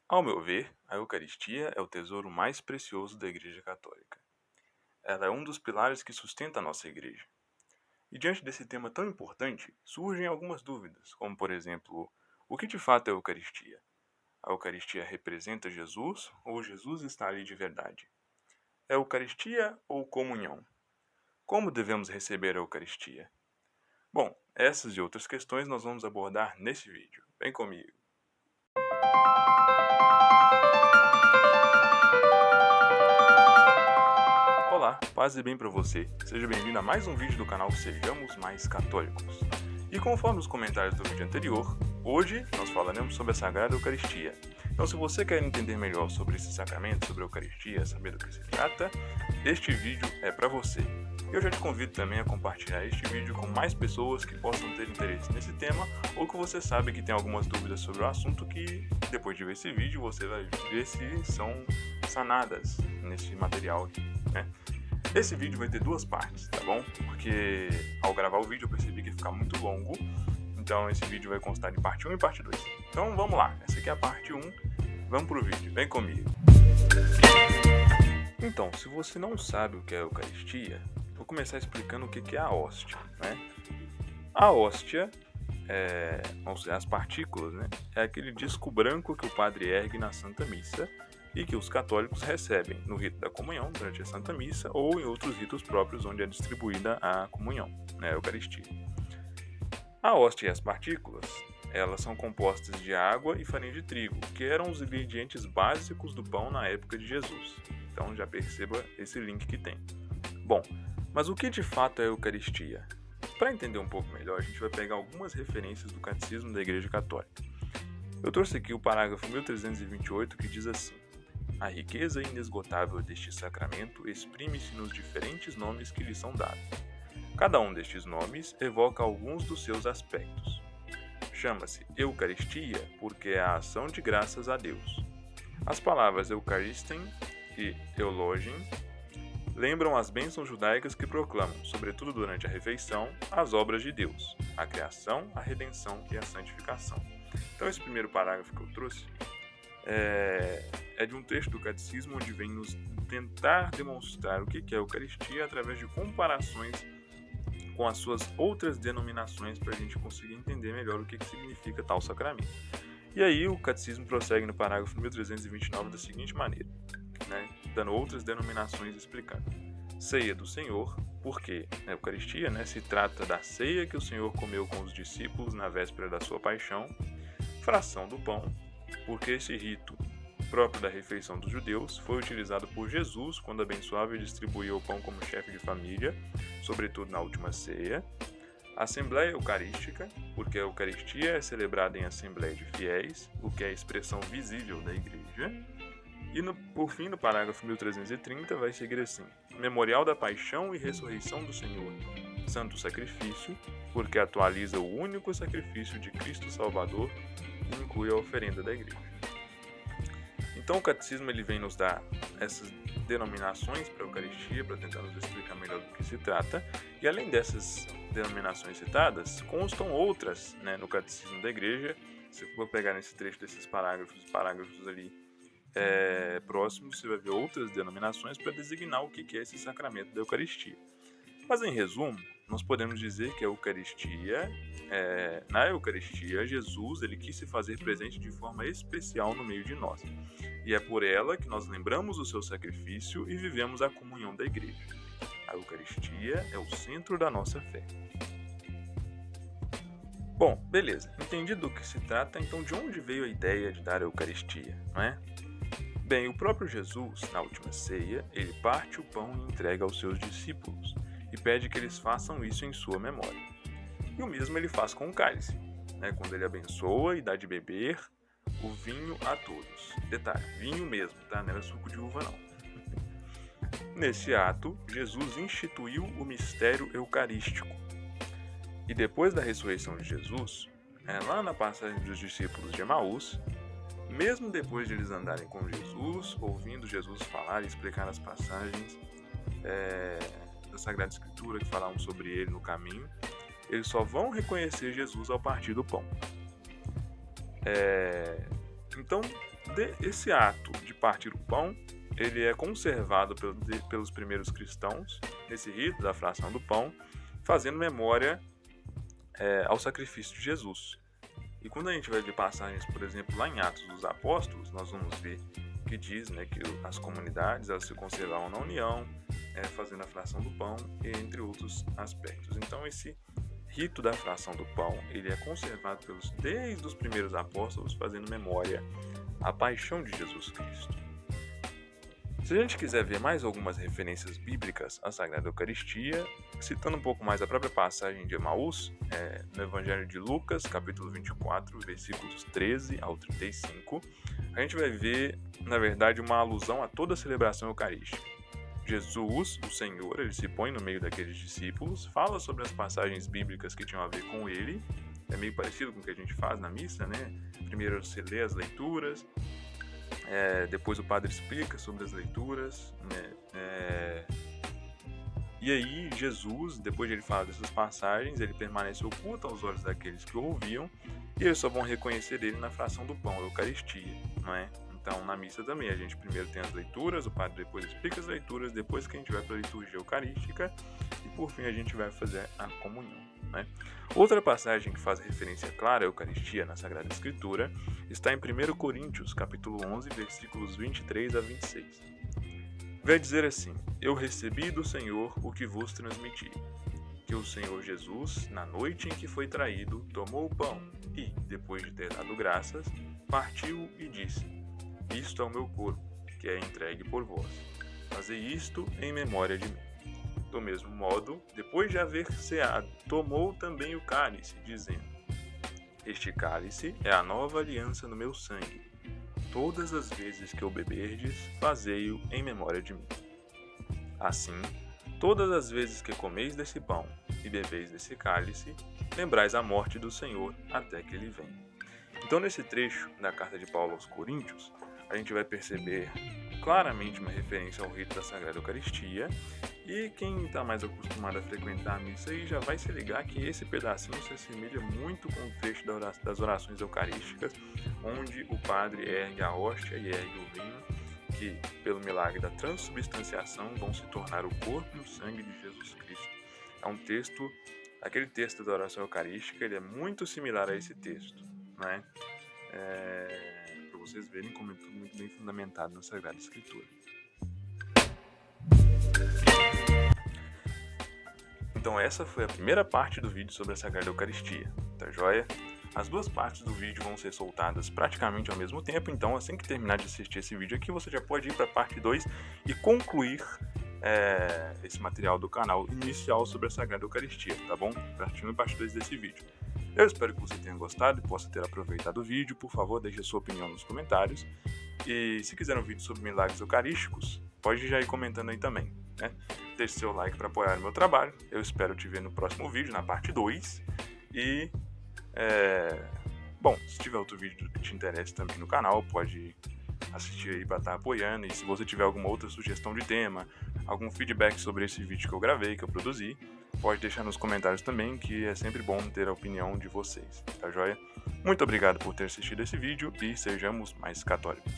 Ao meu ver, a Eucaristia é o tesouro mais precioso da Igreja Católica. Ela é um dos pilares que sustenta a nossa Igreja. E diante desse tema tão importante, surgem algumas dúvidas, como por exemplo, o que de fato é a Eucaristia? A Eucaristia representa Jesus ou Jesus está ali de verdade? É Eucaristia ou comunhão? Como devemos receber a Eucaristia? Bom, essas e outras questões nós vamos abordar nesse vídeo. Vem comigo! Olá, paz e bem para você. Seja bem-vindo a mais um vídeo do canal Sejamos Mais Católicos. E conforme os comentários do vídeo anterior, hoje nós falaremos sobre a Sagrada Eucaristia. Então, se você quer entender melhor sobre esse sacramento, sobre a Eucaristia, saber do que se trata, este vídeo é para você. Eu já te convido também a compartilhar este vídeo com mais pessoas que possam ter interesse nesse tema ou que você sabe que tem algumas dúvidas sobre o assunto que, depois de ver esse vídeo, você vai ver se são sanadas nesse material aqui, né? Esse vídeo vai ter duas partes, tá bom? Porque ao gravar o vídeo eu percebi que ia ficar muito longo, então esse vídeo vai constar de parte 1 e parte 2. Então vamos lá, essa aqui é a parte 1, vamos pro vídeo, vem comigo. Então, se você não sabe o que é a Eucaristia, vou começar explicando o que é a hóstia, né? A hóstia, vamos dizer, as partículas, né? É aquele disco branco que o padre ergue na Santa Missa e que os católicos recebem no rito da comunhão, durante a Santa Missa, ou em outros ritos próprios onde é distribuída a comunhão, né, a Eucaristia. A hóstia e as partículas, elas são compostas de água e farinha de trigo, que eram os ingredientes básicos do pão na época de Jesus. Então já perceba esse link que tem. Bom, mas o que de fato é a Eucaristia? Para entender um pouco melhor, a gente vai pegar algumas referências do Catecismo da Igreja Católica. Eu trouxe aqui o parágrafo 1328, que diz assim: a riqueza inesgotável deste sacramento exprime-se nos diferentes nomes que lhe são dados. Cada um destes nomes evoca alguns dos seus aspectos. Chama-se Eucaristia porque é a ação de graças a Deus. As palavras Eucaristen e Eulogen lembram as bênçãos judaicas que proclamam, sobretudo durante a refeição, as obras de Deus, a criação, a redenção e a santificação. Então esse primeiro parágrafo que eu trouxe é de um texto do Catecismo onde vem nos tentar demonstrar o que é a Eucaristia através de comparações com as suas outras denominações para a gente conseguir entender melhor o que significa tal sacramento. E aí o Catecismo prossegue no parágrafo 1329 da seguinte maneira, né, dando outras denominações explicando. Ceia do Senhor, porque a Eucaristia, né, se trata da ceia que o Senhor comeu com os discípulos na véspera da sua paixão. Fração do pão, porque esse rito próprio da refeição dos judeus foi utilizado por Jesus quando abençoava e distribuía o pão como chefe de família, sobretudo na última ceia. Assembleia Eucarística, porque a Eucaristia é celebrada em assembleia de fiéis, o que é a expressão visível da Igreja. E por fim, no parágrafo 1330, vai seguir assim: Memorial da Paixão e Ressurreição do Senhor, Santo Sacrifício, porque atualiza o único sacrifício de Cristo Salvador e inclui a oferenda da Igreja. Então o Catecismo ele vem nos dar essas denominações para a Eucaristia, para tentar nos explicar melhor do que se trata, e além dessas denominações citadas, constam outras, né, no Catecismo da Igreja. Se eu for pegar nesse trecho desses parágrafos ali próximos, você vai ver outras denominações para designar o que é esse sacramento da Eucaristia. Mas em resumo, nós podemos dizer que a Eucaristia, na Eucaristia, Jesus ele quis se fazer presente de forma especial no meio de nós. E é por ela que nós lembramos o seu sacrifício e vivemos a comunhão da Igreja. A Eucaristia é o centro da nossa fé. Bom, beleza. Entendido do que se trata, então de onde veio a ideia de dar a Eucaristia, não é? Bem, o próprio Jesus, na última ceia, ele parte o pão e entrega aos seus discípulos e pede que eles façam isso em sua memória. E o mesmo ele faz com o cálice, né, quando ele abençoa e dá de beber o vinho a todos. Detalhe, vinho mesmo, tá? Não era suco de uva não. Nesse ato, Jesus instituiu o mistério eucarístico. E depois da ressurreição de Jesus, lá na passagem dos discípulos de Emaús, mesmo depois de eles andarem com Jesus, ouvindo Jesus falar e explicar as passagens da Sagrada Escritura que falavam sobre ele no caminho, eles só vão reconhecer Jesus ao partir do pão. Então, Esse ato de partir o pão, ele é conservado pelos primeiros cristãos, nesse rito da fração do pão, fazendo memória ao sacrifício de Jesus. E quando a gente vai ver passagens, por exemplo, lá em Atos dos Apóstolos, nós vamos ver que diz, né, que as comunidades elas se conservavam na união, fazendo a fração do pão, entre outros aspectos. Então esse rito da fração do pão, ele é conservado desde os primeiros apóstolos, fazendo memória à paixão de Jesus Cristo. Se a gente quiser ver mais algumas referências bíblicas à Sagrada Eucaristia, citando um pouco mais a própria passagem de Emaús, no Evangelho de Lucas, capítulo 24, versículos 13 ao 35, a gente vai ver, na verdade, uma alusão a toda a celebração eucarística. Jesus, o Senhor, ele se põe no meio daqueles discípulos, fala sobre as passagens bíblicas que tinham a ver com ele, é meio parecido com o que a gente faz na missa, né? Primeiro você lê as leituras, depois o padre explica sobre as leituras, né? E aí Jesus, depois de ele falar dessas passagens, ele permanece oculto aos olhos daqueles que o ouviam, e eles só vão reconhecer ele na fração do pão, a Eucaristia, não é? Então, na missa também, a gente primeiro tem as leituras, o padre depois explica as leituras, depois que a gente vai para a liturgia eucarística, e por fim a gente vai fazer a comunhão, né? Outra passagem que faz referência clara à Eucaristia na Sagrada Escritura está em 1 Coríntios, capítulo 11, versículos 23 a 26. Vai dizer assim: Eu recebi do Senhor o que vos transmiti, que o Senhor Jesus, na noite em que foi traído, tomou o pão e, depois de ter dado graças, partiu e disse: Isto é o meu corpo, que é entregue por vós. Fazei isto em memória de mim. Do mesmo modo, depois de haver ceado, tomou também o cálice, dizendo: Este cálice é a nova aliança no meu sangue. Todas as vezes que o beberdes, fazei-o em memória de mim. Assim, todas as vezes que comeis desse pão e bebeis desse cálice, lembrais a morte do Senhor até que ele venha. Então, nesse trecho da carta de Paulo aos Coríntios, a gente vai perceber claramente uma referência ao rito da Sagrada Eucaristia, e quem está mais acostumado a frequentar a missa aí já vai se ligar que esse pedacinho se assemelha muito com o trecho das orações eucarísticas, onde o padre ergue a hóstia e ergue o vinho, que, pelo milagre da transubstanciação, vão se tornar o corpo e o sangue de Jesus Cristo. É um texto, aquele texto da oração eucarística, ele é muito similar a esse texto, né? Para vocês verem como é tudo muito bem fundamentado na Sagrada Escritura. Então essa foi a primeira parte do vídeo sobre a Sagrada Eucaristia, tá joia? As duas partes do vídeo vão ser soltadas praticamente ao mesmo tempo, então assim que terminar de assistir esse vídeo aqui, você já pode ir para a parte 2 e concluir esse material do canal inicial sobre a Sagrada Eucaristia, tá bom? Partindo parte 2 desse vídeo. Eu espero que você tenha gostado e possa ter aproveitado o vídeo. Por favor, deixe a sua opinião nos comentários. E se quiser um vídeo sobre milagres eucarísticos, pode já ir comentando aí também, né? Deixe seu like para apoiar o meu trabalho. Eu espero te ver no próximo vídeo, na parte 2. E, se tiver outro vídeo que te interesse também no canal, pode assistir aí para estar apoiando. E se você tiver alguma outra sugestão de tema, algum feedback sobre esse vídeo que eu gravei, que eu produzi, pode deixar nos comentários também, que é sempre bom ter a opinião de vocês, tá joia? Muito obrigado por ter assistido esse vídeo e sejamos mais católicos.